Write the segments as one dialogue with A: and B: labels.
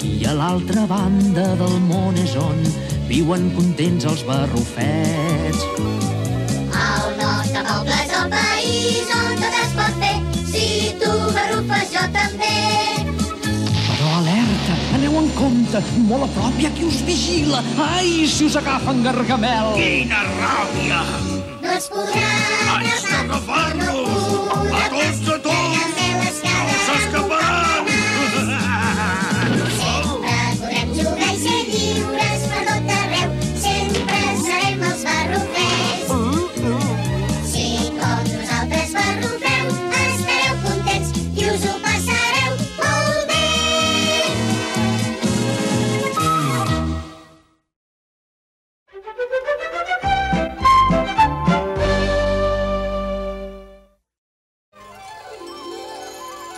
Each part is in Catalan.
A: I a l'altra banda del món és on viuen contents els barrufets.
B: El nostre poble és el país on tot es pot fer. Si tu barrufes, jo també.
A: Però alerta, aneu en compte, molt a prop hi ha qui us vigila. Ai, si us agafen Gargamel!
C: Quina ràbia!
B: No ens podran
C: agafar-nos! A tots! S'escaparan!
B: Sempre podrem jugar i ser lliures per tot arreu. Sempre serem els barrufets. Si com nosaltres barrufeu, estareu contents i us ho passareu molt bé.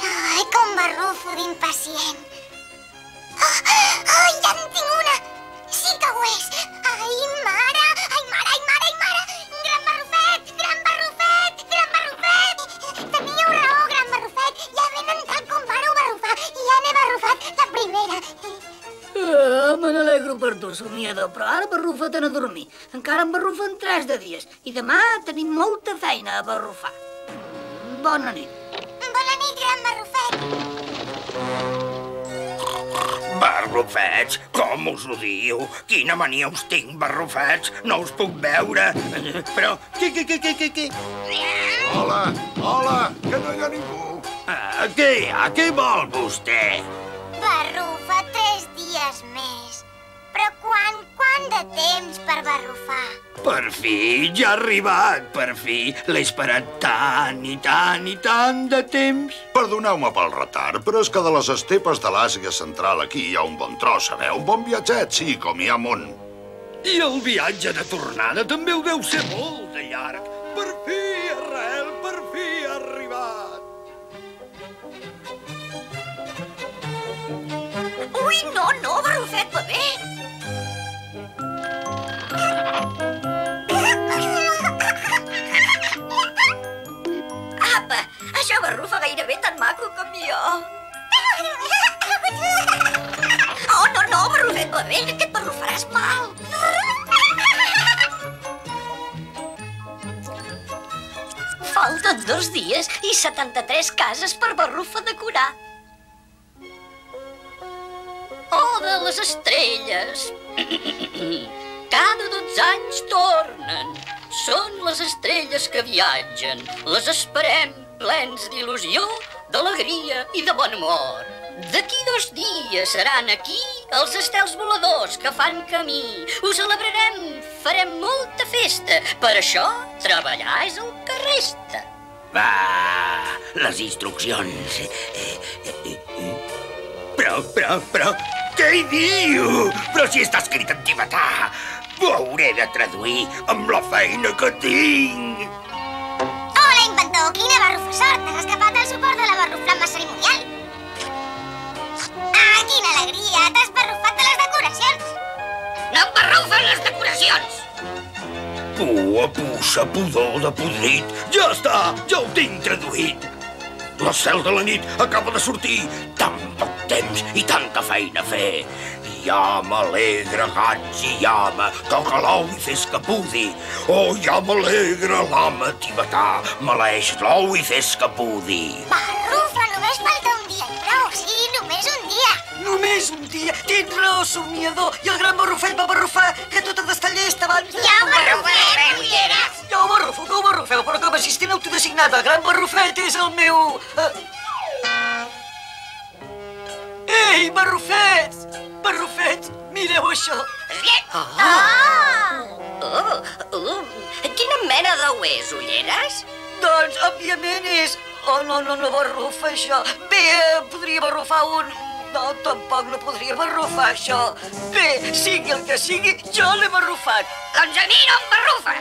D: Ai, com barrufo d'impacient. Ai, ja en tinc una! Sí que ho és! Ai, mare! Ai, mare, ai, mare, ai, mare! Gran barrufet! Gran barrufet! Gran barrufet! Teníeu raó, gran barrufet! Ja venen tant com vareu barrufar i ja n'he barrufat la primera.
E: Me n'alegro per tu, somiador, però ara barrufa't a dormir. Encara em barrufen 3 de dies i demà tenim molta feina a barrufar. Bona nit.
D: Bona nit, gran barrufet!
C: Barrufets, com us ho diu? Quina mania us tinc, barrufets? No us puc veure. Però, què?
F: Hola, hola, que no hi ha ningú.
C: Què hi ha? Què vol vostè?
D: Barrufa 3 dies més. Però quant de temps per barrufar?
C: Per fi, ja ha arribat, per fi. L'he esperat tant i tant de temps.
F: Perdoneu-me pel retard, però és que de les estepes de l'Àsia Central aquí hi ha un bon tros, sabeu? Un bon viatget, sí, com hi ha món.
C: I el viatge de tornada també ho deu ser molt de llarg. Per fi, Arrel, per fi ha arribat.
E: Ui, no, barrufet, va bé. Apa, això barrufa gairebé tan maco com jo. Oh, no, barrufet, va bé, que et barrufaràs mal. Falten 2 dies i 73 cases per barrufa decorar. Oh, de les estrelles. Cada 12 anys tornen. Són les estrelles que viatgen. Les esperem plens d'il·lusió, d'alegria i de bon humor. D'aquí 2 dies seran aquí els estels voladors que fan camí. Ho celebrarem, farem molta festa. Per això, treballar és el que resta.
C: Va, les instruccions. Però, què hi diu? Però si està escrit en tibetà. Ho hauré de traduir amb la feina que tinc.
D: Hola, inventor! Quina barrufasort! T'has escapat del suport de la barruflama cerimonial. Ah, quina alegria! T'has barrufat de les decoracions.
E: No em barrufen les decoracions!
C: Pua, puça, pudor de podrit. Ja està, ja ho tinc traduït. L'estel de la nit acaba de sortir. Tan poc temps i tanta feina a fer. Ja m'alegra, gats i llama, que l'ou i fes que pudi. Oh, ja m'alegra l'ama tibetà, maleix l'ou i fes que pudi.
D: Barrufa, només falta un dia i prou. Sí, només un dia.
E: Només un dia. Tens raó, somiador. I el gran barrufet va barrufar que tot ha d'estar llest abans.
D: Ja ho barrufem, ulleres.
E: Ja ho barrufeu, però com a assistent autodesignat, el gran barrufet és el meu... Ei, barrufets! Barrufets, mireu això.
G: Quina mena d'ou és, ulleres?
E: Doncs, òbviament, és... Oh, no barrufa això. Bé, podria barrufar un... No, tampoc no podria barrufar això. Bé, sigui el que sigui, jo l'he barrufat.
G: Doncs a mi no em barrufa.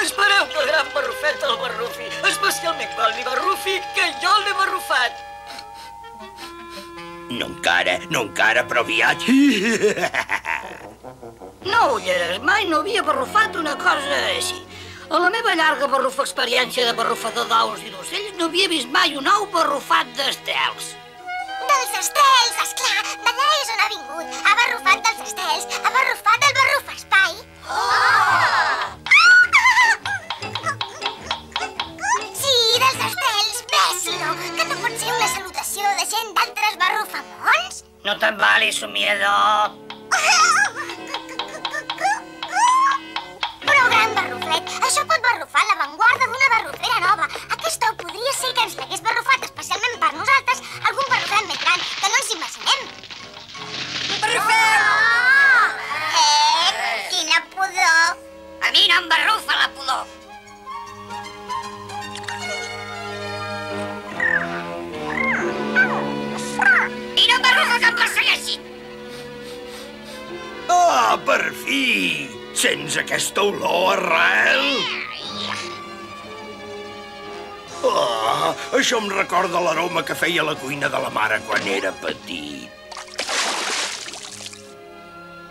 E: Espereu que el gran barrufet el barrufi. Especialment quan li barrufi, que jo l'he barrufat.
C: No encara, però aviat.
E: No, ulleres, mai no havia barrufat una cosa així. A la meva llarga barrufa experiència de barrufador d'ous i d'ocells no havia vist mai un ou barrufat d'estels.
D: dels estels, esclar, d'allà és on ha vingut. Ha barrufat dels estels, ha barrufat el barrufespai. Sí, dels estels, ves-lo, que no pot ser una salutació de gent d'altres barrufamons.
G: No te'n vali, somiador.
D: Però, gran barrufet, això pot barrufar l'avantguarda d'una barrufera nova. Aquesta podria ser que ens l'hagués barrufat especialment per nosaltres algun barrufet més gran, que no ens imaginem.
G: Barrufeu!
D: Quina pudor!
G: A mi no em barrufa la pudor. I no em barrufa que em persegueixi.
C: Ah, per fi! Sents aquesta olor, Arrel? Ah, això em recorda l'aroma que feia la cuina de la mare quan era petit.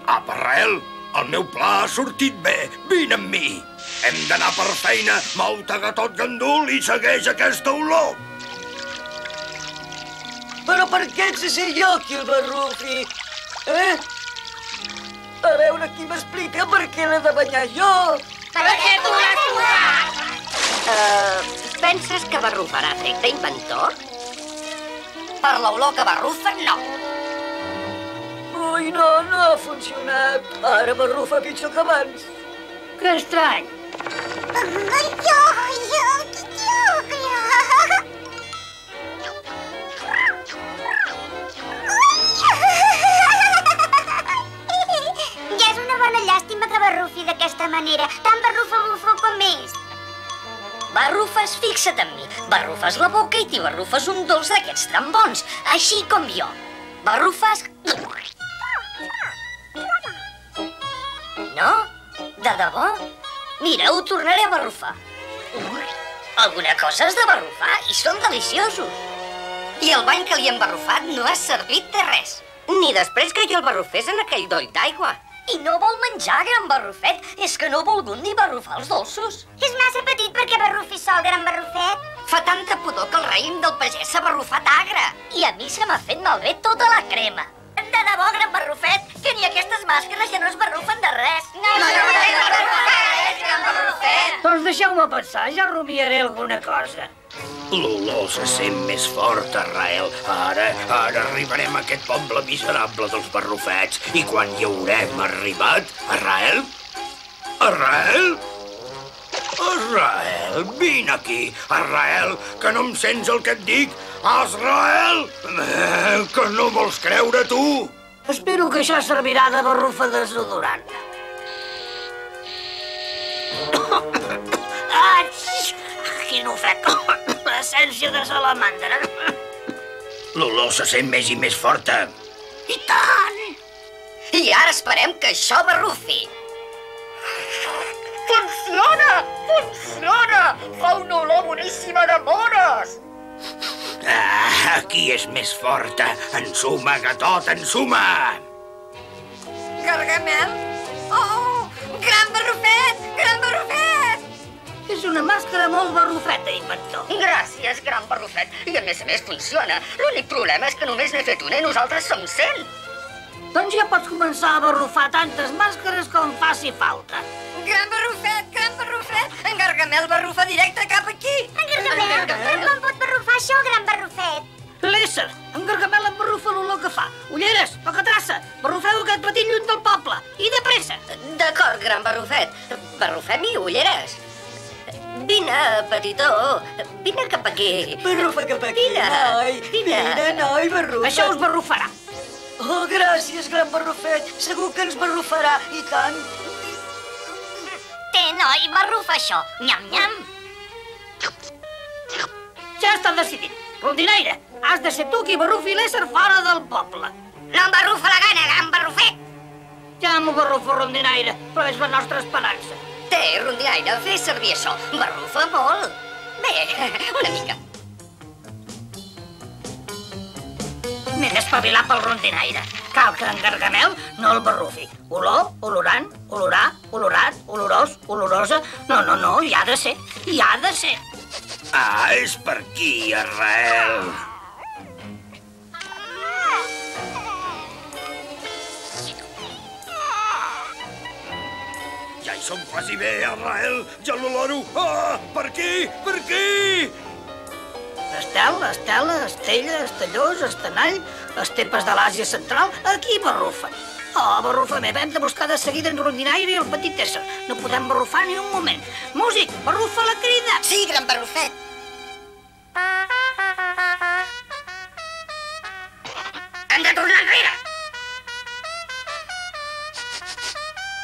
C: Apa, Arrel, el meu pla ha sortit bé. Vine amb mi. Hem d'anar per feina. Mou-te, gatot gandul, i segueix aquesta olor.
A: Però per què ets de ser jo qui el barrufi? A veure qui m'explica per què l'he de banyar jo.
G: Perquè tu l'has tocat! Penses que barrufarà efecte inventor? Per l'olor que barrufa, no.
A: Ui, no ha funcionat. Ara barrufa pitjor que abans.
G: Que estrany.
D: Ja és una bona llàstima que barrufi d'aquesta manera, tan barrufa-bufó com és.
E: Barrufes, fixa't en mi. Barrufes la boca i t'hi barrufes un dolç d'aquests tan bons, així com jo. Barrufes... No? De debò? Mira, ho tornaré a barrufar. Alguna cosa has de barrufar i són deliciosos.
G: I el bany que li hem barrufat no ha servit de res. Ni després que jo el barrufés en aquell doll d'aigua.
E: I no vol menjar, gran barrufet. És que no ha volgut ni barrufar els dolços.
D: És massa petit perquè barrufi sol, gran barrufet.
G: Fa tanta pudor que el raïm del pagès s'ha barrufat agre.
E: I a mi se m'ha fet malbé tota la crema. De debò, gran barrufet, que ni aquestes màscares ja no es barrufen de res.
G: Doncs deixeu-me pensar, ja rumiaré alguna cosa.
C: L'olor se sent més fort, Arrel. Ara arribarem a aquest poble miserable dels barrufets. I quan hi haurem arribat... Arrel? Arrel? Arrel, vine aquí. Arrel, que no em sents el que et dic? Azrael! Que no vols creure, tu?
G: Espero que això servirà de barrufa desodorant. Quin ofec! Essència de salamandra.
C: L'olor se sent més i més forta.
G: I tant! I ara esperem que això barrufi. Funciona! Funciona! Fa una olor boníssima de mores!
C: Ah, aquí és més forta. Ensuma, gatot, ensuma!
G: Gargamel? Oh! Gran barrufet! Gran barrufet! És una màscara molt barrufeta, inventor. Gràcies, gran barrufet. I a més funciona. L'únic problema és que només n'he fet una i nosaltres som 100. Doncs ja pots començar a barrufar tantes màscares com faci falta. Gran barrufet, gran barrufet. En Gargamel barrufa directe cap aquí.
D: En Gargamel, com pot barrufar això, gran barrufet?
G: L'ésser, en Gargamel em barrufa l'olor que fa. Ulleres, pocatrassa, barrufeu aquest petit lluny del poble. I de pressa. D'acord, gran barrufet. Barrufem-hi, ulleres. Vine, petitó. Vine cap aquí.
A: Barrufa cap aquí, noi. Vine, noi, barrufa.
G: Això us barrufarà.
A: Oh, gràcies, gran barrufet. Segur que ens barrufarà, i tant.
E: Té, noi, barrufa això. Nyam, nyam.
G: Ja està decidit. Rondinaire, has de ser tu qui barrufi l'ésser fora del poble. No em barrufa la gana, gran barrufet. Ja m'ho barrufo, Rondinaire, però és la nostra esperança. Té, Rondinaire, fes servir això. Barrufa molt. Bé, una mica. M'he d'espavilar pel Rondinaire. Cal que en Gargamel no el barrufi. Olor, olorant, olorar, olorat, olorós, olorosa... No, hi ha de ser. Hi ha de ser.
C: Ah, és per aquí, Arrel. Ja hi som quasi bé, Arrael. Ja l'oloro. Ah, per aquí, per aquí!
G: Estela, Estella, Estellós, Estenall, estepes de l'Àsia Central, aquí barrufen. Oh, barrufa meva, hem de buscar de seguida en Rondinaire i el petit ésser. No podem barrufar ni un moment. Músic, barrufa la crida.
H: Sí, gran barrufet.
G: Hem de tornar enrere.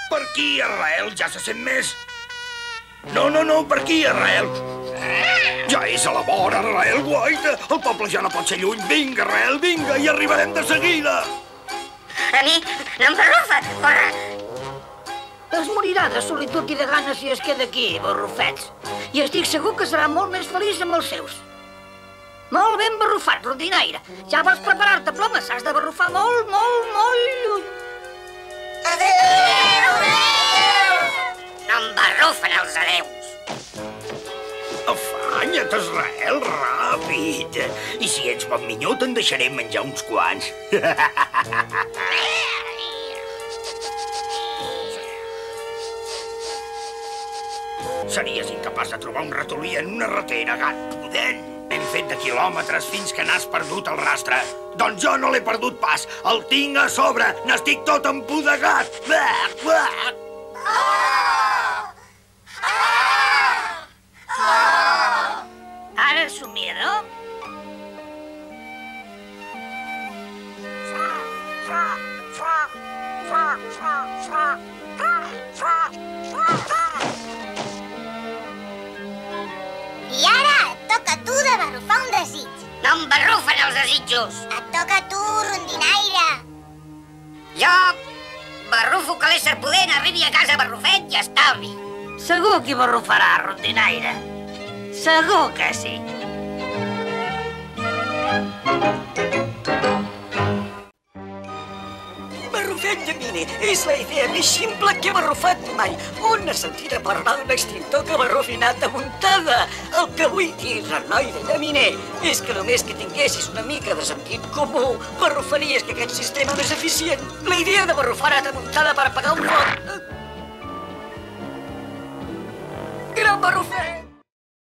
C: Per aquí, Arrael, ja se sent més. No, per aquí, Arrael. Ja és a la vora, Arrael, guaita. El poble ja no pot ser lluny. Vinga, Arrael, vinga, i arribarem de seguida.
G: A mi no em barrufa, corre. Es morirà de solitud i de gana si es queda aquí, barrufets. I estic segur que serà molt més feliç amb els seus. Molt ben barrufat, Rondinaire. Ja vols preparar-te, ploma. S'has de barrufar molt lluny.
H: Adéu! No em barrufen els adeus.
C: Afanya't, Israel, ràpid. I si ets bon minyó, te'n deixaré menjar uns quants. Series incapaç de trobar un ratolí en una ratera, gat pudent. Hem fet de quilòmetres fins que n'has perdut el rastre. Doncs jo no l'he perdut pas. El tinc a sobre. N'estic tot empudegat.
G: Ara somia, no?
D: I ara et toca a tu de barrufar un desig.
H: No em barrufen els desitjos.
D: Et toca a tu, Rondinaire.
H: Jo barrufo que l'ésser pudent arribi a casa barrufet i estalvi.
G: Segur que hi barrufarà, Rondinaire. Segur que sí.
I: Barrufet de mine és la idea més simple que he barrufat mai. On has sentit a parlar d'un extintor que barrufi nata muntada? El que vull dir, renoide de miner, és que només que tinguessis una mica de sentit comú, barrufaries que aquest sistema més eficient. La idea de barrufar nata muntada per apagar un foc... Gran barrufet!